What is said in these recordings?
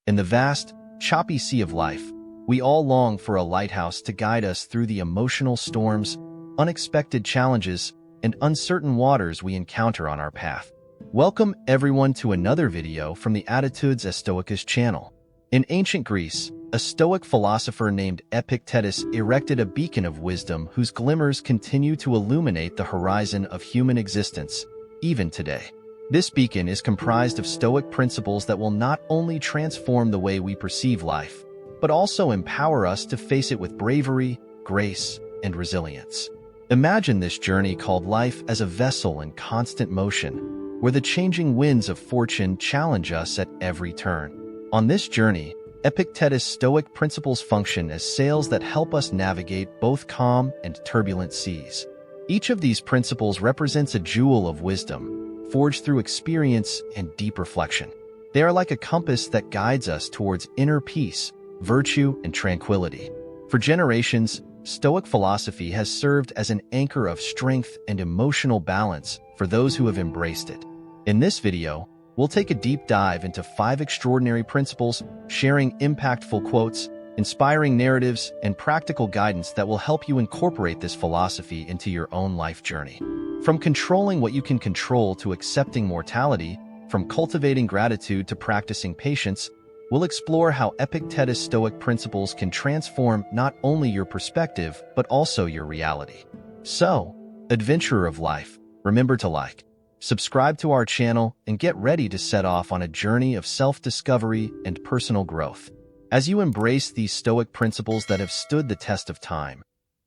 In the vast, choppy sea of life, we all long for a lighthouse to guide us through the emotional storms, unexpected challenges, and uncertain waters we encounter on our path. Welcome everyone to another video from the Attitudes Estóicas channel. In ancient Greece, a Stoic philosopher named Epictetus erected a beacon of wisdom whose glimmers continue to illuminate the horizon of human existence, even today. This beacon is comprised of Stoic principles that will not only transform the way we perceive life, but also empower us to face it with bravery, grace, and resilience. Imagine this journey called life as a vessel in constant motion, where the changing winds of fortune challenge us at every turn. On this journey, Epictetus' Stoic principles function as sails that help us navigate both calm and turbulent seas. Each of these principles represents a jewel of wisdom, forged through experience and deep reflection. They are like a compass that guides us towards inner peace, virtue, and tranquility. For generations, Stoic philosophy has served as an anchor of strength and emotional balance for those who have embraced it. In this video, we'll take a deep dive into 5 extraordinary principles, sharing impactful quotes, inspiring narratives, and practical guidance that will help you incorporate this philosophy into your own life journey. From controlling what you can control to accepting mortality, from cultivating gratitude to practicing patience, we'll explore how Epictetus' Stoic principles can transform not only your perspective, but also your reality. So, adventurer of life, remember to like, subscribe to our channel, and get ready to set off on a journey of self-discovery and personal growth. As you embrace these Stoic principles that have stood the test of time,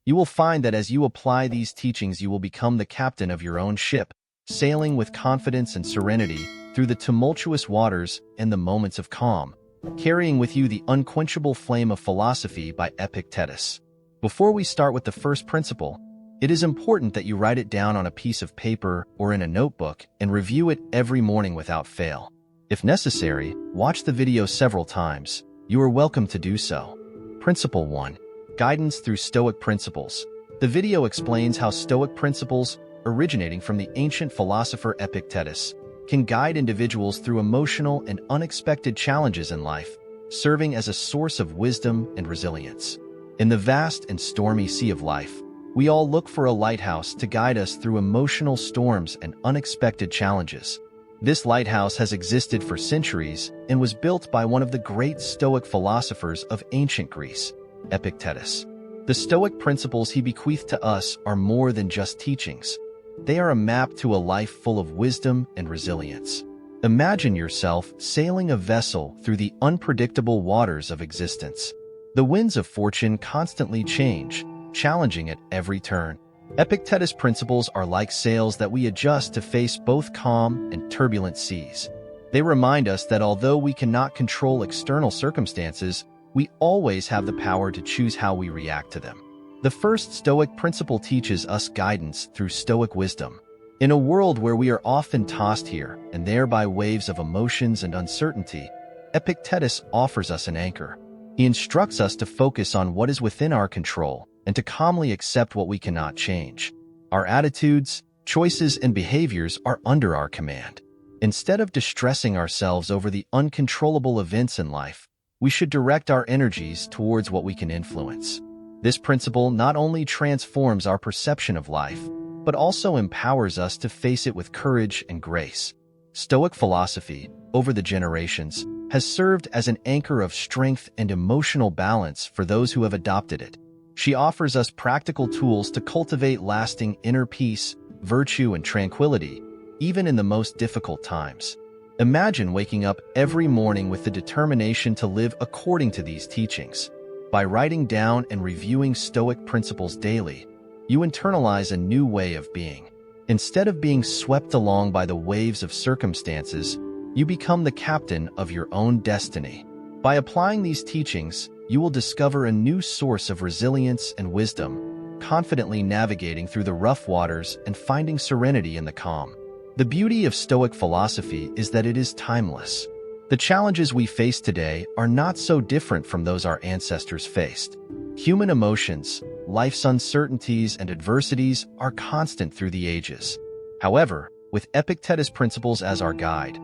you will find that as you apply these teachings, you will become the captain of your own ship, sailing with confidence and serenity through the tumultuous waters and the moments of calm, carrying with you the unquenchable flame of philosophy by Epictetus. Before we start with the first principle, it is important that you write it down on a piece of paper or in a notebook and review it every morning without fail. If necessary, watch the video several times. You are welcome to do so. Principle 1. Guidance through Stoic principles. The video explains how Stoic principles, originating from the ancient philosopher Epictetus, can guide individuals through emotional and unexpected challenges in life, serving as a source of wisdom and resilience. In the vast and stormy sea of life, we all look for a lighthouse to guide us through emotional storms and unexpected challenges. This lighthouse has existed for centuries and was built by one of the great Stoic philosophers of ancient Greece, Epictetus. The Stoic principles he bequeathed to us are more than just teachings. They are a map to a life full of wisdom and resilience. Imagine yourself sailing a vessel through the unpredictable waters of existence. The winds of fortune constantly change, challenging at every turn. Epictetus' principles are like sails that we adjust to face both calm and turbulent seas. They remind us that although we cannot control external circumstances, we always have the power to choose how we react to them. The first Stoic principle teaches us guidance through Stoic wisdom. In a world where we are often tossed here and there by waves of emotions and uncertainty, Epictetus offers us an anchor. He instructs us to focus on what is within our control and to calmly accept what we cannot change. Our attitudes, choices, and behaviors are under our command. Instead of distressing ourselves over the uncontrollable events in life, we should direct our energies towards what we can influence. This principle not only transforms our perception of life, but also empowers us to face it with courage and grace. Stoic philosophy, over the generations, has served as an anchor of strength and emotional balance for those who have adopted it. She offers us practical tools to cultivate lasting inner peace, virtue, and tranquility, even in the most difficult times. Imagine waking up every morning with the determination to live according to these teachings. By writing down and reviewing Stoic principles daily, you internalize a new way of being. Instead of being swept along by the waves of circumstances, you become the captain of your own destiny. By applying these teachings, you will discover a new source of resilience and wisdom, confidently navigating through the rough waters and finding serenity in the calm. The beauty of Stoic philosophy is that it is timeless. The challenges we face today are not so different from those our ancestors faced. Human emotions, life's uncertainties, and adversities are constant through the ages. However, with Epictetus' principles as our guide,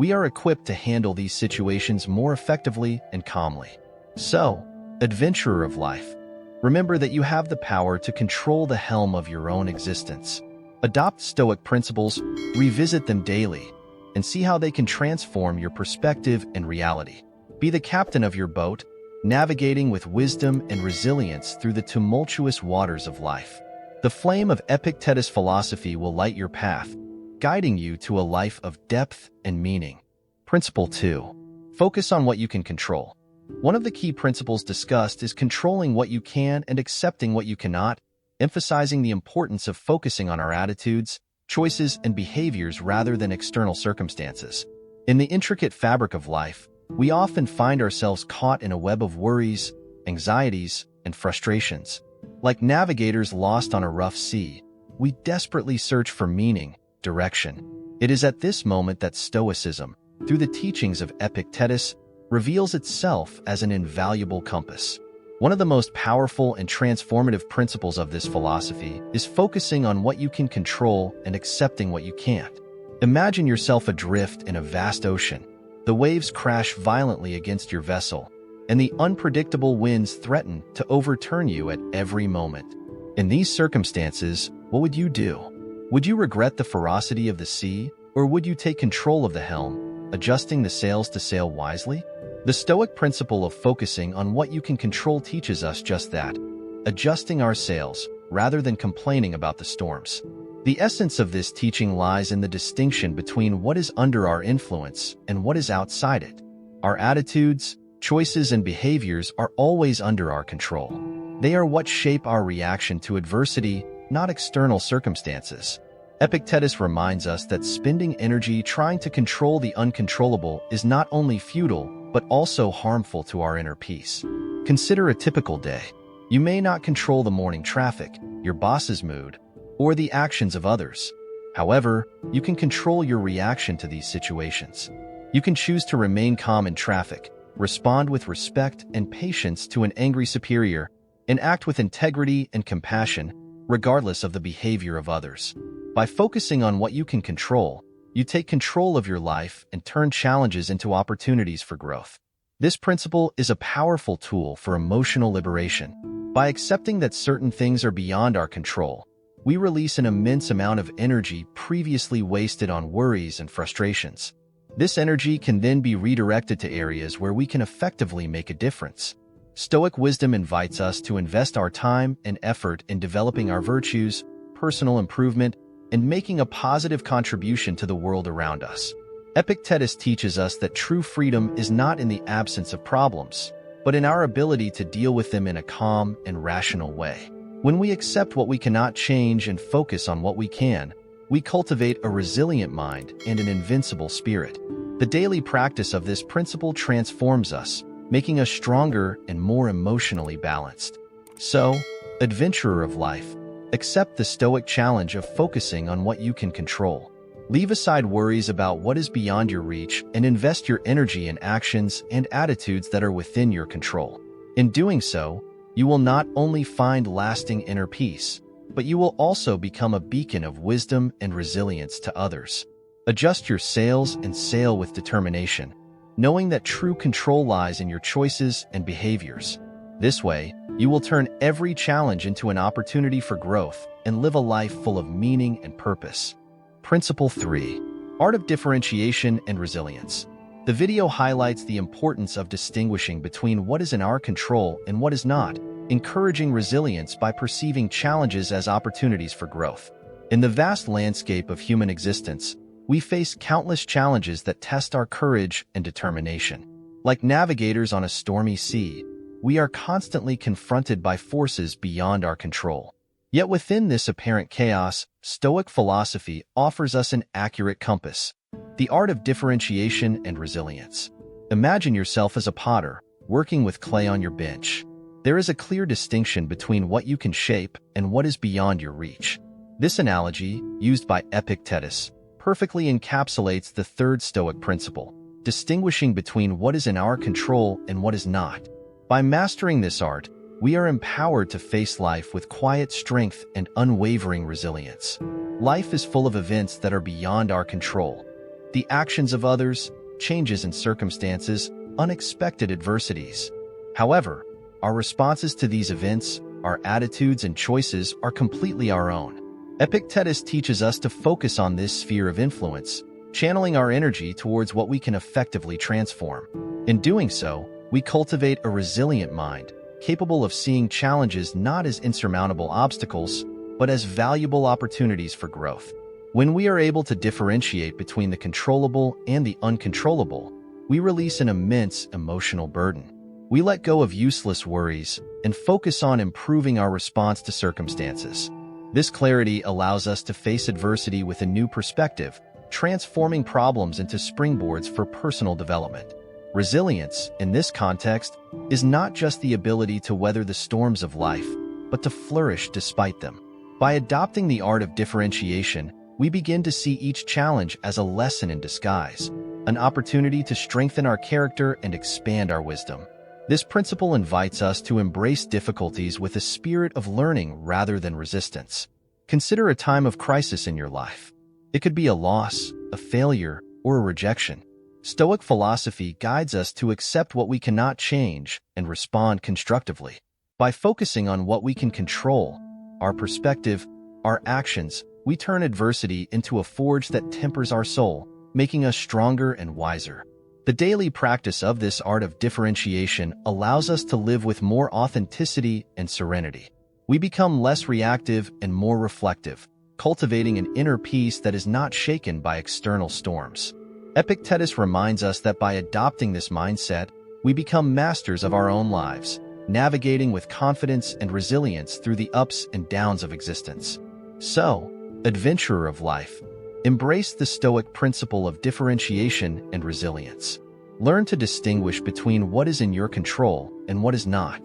we are equipped to handle these situations more effectively and calmly. So, adventurer of life, remember that you have the power to control the helm of your own existence. Adopt Stoic principles, revisit them daily, and see how they can transform your perspective and reality. Be the captain of your boat, navigating with wisdom and resilience through the tumultuous waters of life. The flame of Epictetus philosophy will light your path, guiding you to a life of depth and meaning. Principle 2. Focus on what you can control. One of the key principles discussed is controlling what you can and accepting what you cannot, emphasizing the importance of focusing on our attitudes, choices, and behaviors rather than external circumstances. In the intricate fabric of life, we often find ourselves caught in a web of worries, anxieties, and frustrations. Like navigators lost on a rough sea, we desperately search for meaning, direction. It is at this moment that Stoicism, through the teachings of Epictetus, reveals itself as an invaluable compass. One of the most powerful and transformative principles of this philosophy is focusing on what you can control and accepting what you can't. Imagine yourself adrift in a vast ocean. The waves crash violently against your vessel, and the unpredictable winds threaten to overturn you at every moment. In these circumstances, what would you do? Would you regret the ferocity of the sea, or would you take control of the helm, adjusting the sails to sail wisely? The Stoic principle of focusing on what you can control teaches us just that, adjusting our sails rather than complaining about the storms. The essence of this teaching lies in the distinction between what is under our influence and what is outside it. Our attitudes, choices, and behaviors are always under our control. They are what shape our reaction to adversity, not external circumstances. Epictetus reminds us that spending energy trying to control the uncontrollable is not only futile, but also harmful to our inner peace. Consider a typical day. You may not control the morning traffic, your boss's mood, or the actions of others. However, you can control your reaction to these situations. You can choose to remain calm in traffic, respond with respect and patience to an angry superior, and act with integrity and compassion, regardless of the behavior of others. By focusing on what you can control, you take control of your life and turn challenges into opportunities for growth. This principle is a powerful tool for emotional liberation. By accepting that certain things are beyond our control, we release an immense amount of energy previously wasted on worries and frustrations. This energy can then be redirected to areas where we can effectively make a difference. Stoic wisdom invites us to invest our time and effort in developing our virtues, personal improvement, and making a positive contribution to the world around us. Epictetus teaches us that true freedom is not in the absence of problems, but in our ability to deal with them in a calm and rational way. When we accept what we cannot change and focus on what we can, we cultivate a resilient mind and an invincible spirit. The daily practice of this principle transforms us, making us stronger and more emotionally balanced. So, adventurer of life, accept the Stoic challenge of focusing on what you can control. Leave aside worries about what is beyond your reach and invest your energy in actions and attitudes that are within your control. In doing so, you will not only find lasting inner peace, but you will also become a beacon of wisdom and resilience to others. Adjust your sails and sail with determination, knowing that true control lies in your choices and behaviors. This way, you will turn every challenge into an opportunity for growth and live a life full of meaning and purpose. Principle 3. Art of differentiation and resilience. The video highlights the importance of distinguishing between what is in our control and what is not, encouraging resilience by perceiving challenges as opportunities for growth. In the vast landscape of human existence, we face countless challenges that test our courage and determination. Like navigators on a stormy sea, we are constantly confronted by forces beyond our control. Yet within this apparent chaos, Stoic philosophy offers us an accurate compass, the art of differentiation and resilience. Imagine yourself as a potter, working with clay on your bench. There is a clear distinction between what you can shape and what is beyond your reach. This analogy, used by Epictetus, perfectly encapsulates the third Stoic principle, distinguishing between what is in our control and what is not. By mastering this art, we are empowered to face life with quiet strength and unwavering resilience. Life is full of events that are beyond our control, the actions of others, changes in circumstances, unexpected adversities. However, our responses to these events, our attitudes and choices are completely our own. Epictetus teaches us to focus on this sphere of influence, channeling our energy towards what we can effectively transform. In doing so, we cultivate a resilient mind, capable of seeing challenges not as insurmountable obstacles, but as valuable opportunities for growth. When we are able to differentiate between the controllable and the uncontrollable, we release an immense emotional burden. We let go of useless worries and focus on improving our response to circumstances. This clarity allows us to face adversity with a new perspective, transforming problems into springboards for personal development. Resilience, in this context, is not just the ability to weather the storms of life, but to flourish despite them. By adopting the art of differentiation, we begin to see each challenge as a lesson in disguise, an opportunity to strengthen our character and expand our wisdom. This principle invites us to embrace difficulties with a spirit of learning rather than resistance. Consider a time of crisis in your life. It could be a loss, a failure, or a rejection. Stoic philosophy guides us to accept what we cannot change and respond constructively. By focusing on what we can control, our perspective, our actions, we turn adversity into a forge that tempers our soul, making us stronger and wiser. The daily practice of this art of differentiation allows us to live with more authenticity and serenity. We become less reactive and more reflective, cultivating an inner peace that is not shaken by external storms. Epictetus reminds us that by adopting this mindset, we become masters of our own lives, navigating with confidence and resilience through the ups and downs of existence. So, adventurer of life, embrace the Stoic principle of differentiation and resilience. Learn to distinguish between what is in your control and what is not.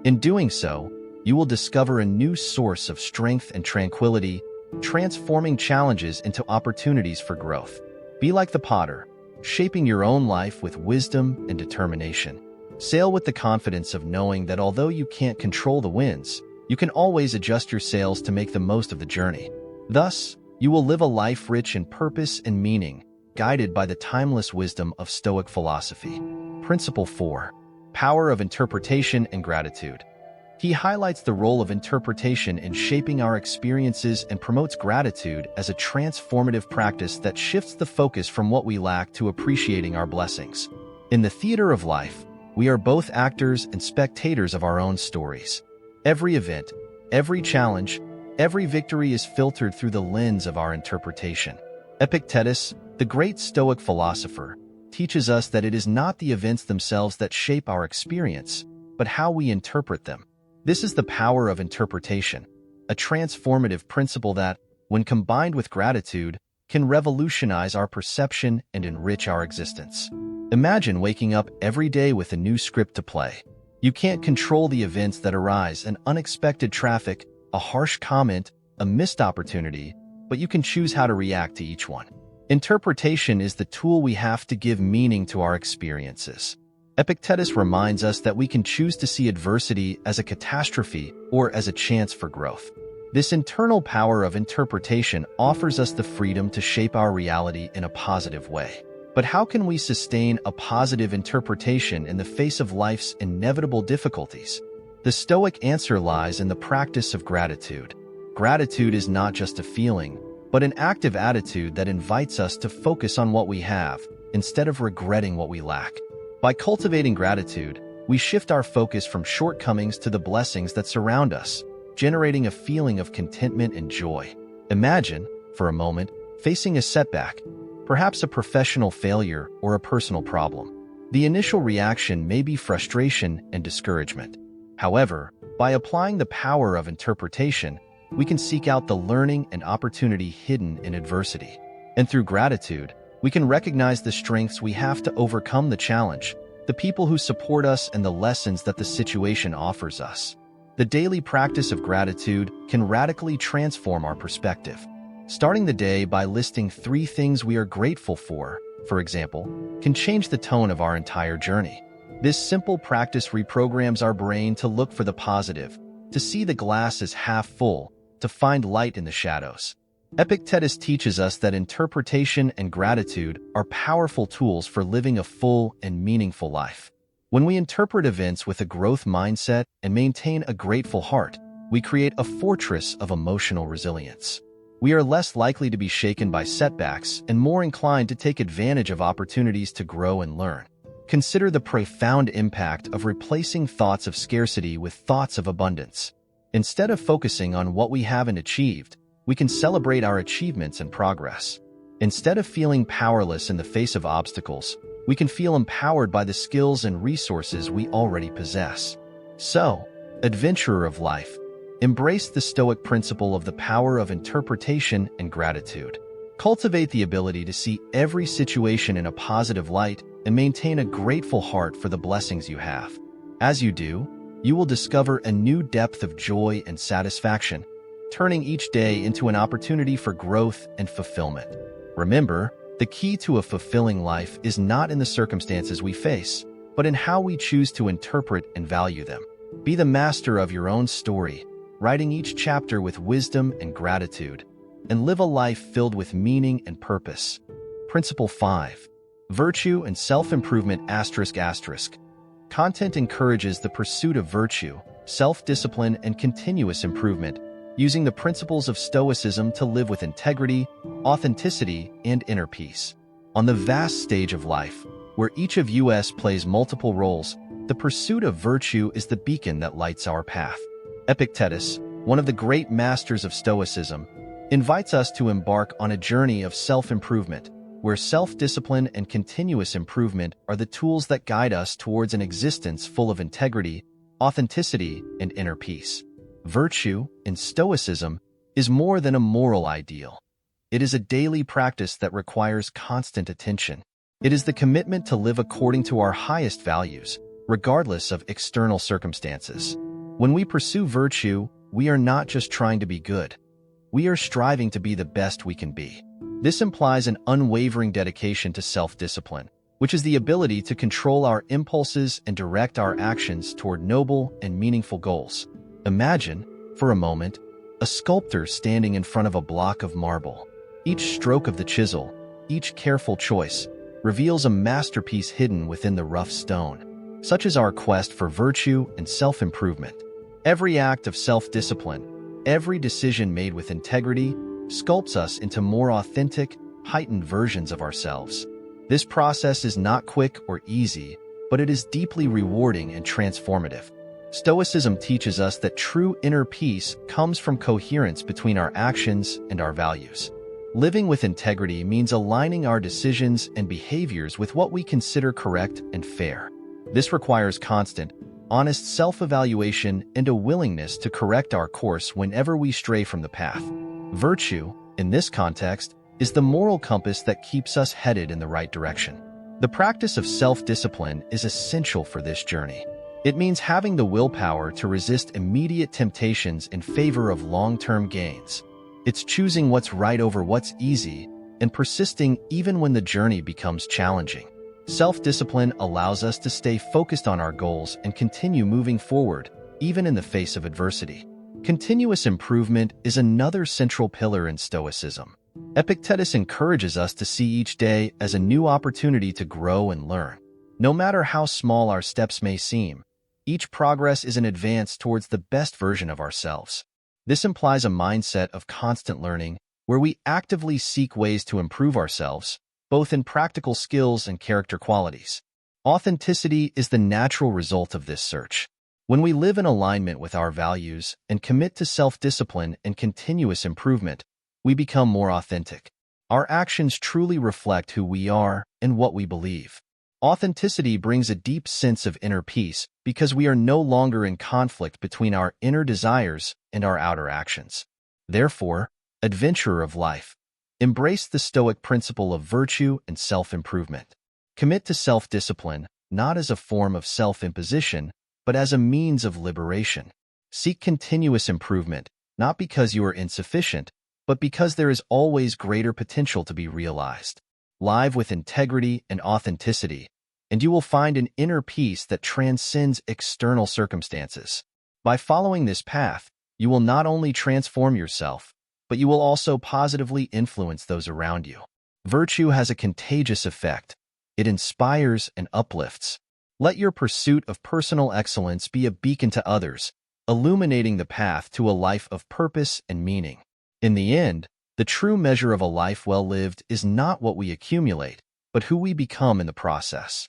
In doing so, you will discover a new source of strength and tranquility, transforming challenges into opportunities for growth. Be like the potter, shaping your own life with wisdom and determination. Sail with the confidence of knowing that although you can't control the winds, you can always adjust your sails to make the most of the journey. Thus, you will live a life rich in purpose and meaning, guided by the timeless wisdom of Stoic philosophy. Principle 4. Power of interpretation and gratitude. He highlights the role of interpretation in shaping our experiences and promotes gratitude as a transformative practice that shifts the focus from what we lack to appreciating our blessings. In the theater of life, we are both actors and spectators of our own stories. Every event, every challenge, every victory is filtered through the lens of our interpretation. Epictetus, the great Stoic philosopher, teaches us that it is not the events themselves that shape our experience, but how we interpret them. This is the power of interpretation, a transformative principle that, when combined with gratitude, can revolutionize our perception and enrich our existence. Imagine waking up every day with a new script to play. You can't control the events that arise, an unexpected traffic, a harsh comment, a missed opportunity, but you can choose how to react to each one. Interpretation is the tool we have to give meaning to our experiences. Epictetus reminds us that we can choose to see adversity as a catastrophe or as a chance for growth. This internal power of interpretation offers us the freedom to shape our reality in a positive way. But how can we sustain a positive interpretation in the face of life's inevitable difficulties? The Stoic answer lies in the practice of gratitude. Gratitude is not just a feeling, but an active attitude that invites us to focus on what we have instead of regretting what we lack. By cultivating gratitude, we shift our focus from shortcomings to the blessings that surround us, generating a feeling of contentment and joy. Imagine, for a moment, facing a setback, perhaps a professional failure or a personal problem. The initial reaction may be frustration and discouragement. However, by applying the power of interpretation, we can seek out the learning and opportunity hidden in adversity. And through gratitude, we can recognize the strengths we have to overcome the challenge, the people who support us, and the lessons that the situation offers us. The daily practice of gratitude can radically transform our perspective. Starting the day by listing 3 things we are grateful for example, can change the tone of our entire journey. This simple practice reprograms our brain to look for the positive, to see the glass as half full, to find light in the shadows. Epictetus teaches us that interpretation and gratitude are powerful tools for living a full and meaningful life. When we interpret events with a growth mindset and maintain a grateful heart, we create a fortress of emotional resilience. We are less likely to be shaken by setbacks and more inclined to take advantage of opportunities to grow and learn. Consider the profound impact of replacing thoughts of scarcity with thoughts of abundance. Instead of focusing on what we haven't achieved, we can celebrate our achievements and progress. Instead of feeling powerless in the face of obstacles, we can feel empowered by the skills and resources we already possess. So, adventurer of life, embrace the Stoic principle of the power of interpretation and gratitude. Cultivate the ability to see every situation in a positive light and maintain a grateful heart for the blessings you have. As you do, you will discover a new depth of joy and satisfaction, turning each day into an opportunity for growth and fulfillment. Remember, the key to a fulfilling life is not in the circumstances we face, but in how we choose to interpret and value them. Be the master of your own story, writing each chapter with wisdom and gratitude, and live a life filled with meaning and purpose. Principle 5. Virtue and self-improvement ***. Content encourages the pursuit of virtue, self-discipline, and continuous improvement, using the principles of Stoicism to live with integrity, authenticity, and inner peace. On the vast stage of life, where each of us plays multiple roles, the pursuit of virtue is the beacon that lights our path. Epictetus, one of the great masters of Stoicism, invites us to embark on a journey of self-improvement, where self-discipline and continuous improvement are the tools that guide us towards an existence full of integrity, authenticity, and inner peace. Virtue, in Stoicism, is more than a moral ideal. It is a daily practice that requires constant attention. It is the commitment to live according to our highest values, regardless of external circumstances. When we pursue virtue, we are not just trying to be good. We are striving to be the best we can be. This implies an unwavering dedication to self-discipline, which is the ability to control our impulses and direct our actions toward noble and meaningful goals. Imagine, for a moment, a sculptor standing in front of a block of marble. Each stroke of the chisel, each careful choice, reveals a masterpiece hidden within the rough stone. Such is our quest for virtue and self-improvement. Every act of self-discipline, every decision made with integrity, sculpts us into more authentic, heightened versions of ourselves. This process is not quick or easy, but it is deeply rewarding and transformative. Stoicism teaches us that true inner peace comes from coherence between our actions and our values. Living with integrity means aligning our decisions and behaviors with what we consider correct and fair. This requires constant, honest self-evaluation and a willingness to correct our course whenever we stray from the path. Virtue, in this context, is the moral compass that keeps us headed in the right direction. The practice of self-discipline is essential for this journey. It means having the willpower to resist immediate temptations in favor of long-term gains. It's choosing what's right over what's easy and persisting even when the journey becomes challenging. Self-discipline allows us to stay focused on our goals and continue moving forward, even in the face of adversity. Continuous improvement is another central pillar in Stoicism. Epictetus encourages us to see each day as a new opportunity to grow and learn. No matter how small our steps may seem, each progress is an advance towards the best version of ourselves. This implies a mindset of constant learning, where we actively seek ways to improve ourselves, both in practical skills and character qualities. Authenticity is the natural result of this search. When we live in alignment with our values and commit to self-discipline and continuous improvement, we become more authentic. Our actions truly reflect who we are and what we believe. Authenticity brings a deep sense of inner peace because we are no longer in conflict between our inner desires and our outer actions. Therefore, adventurer of life, embrace the Stoic principle of virtue and self-improvement. Commit to self-discipline, not as a form of self-imposition, but as a means of liberation. Seek continuous improvement, not because you are insufficient, but because there is always greater potential to be realized. Live with integrity and authenticity, and you will find an inner peace that transcends external circumstances. By following this path, you will not only transform yourself, but you will also positively influence those around you. Virtue has a contagious effect. It inspires and uplifts. Let your pursuit of personal excellence be a beacon to others, illuminating the path to a life of purpose and meaning. In the end, the true measure of a life well lived is not what we accumulate, but who we become in the process.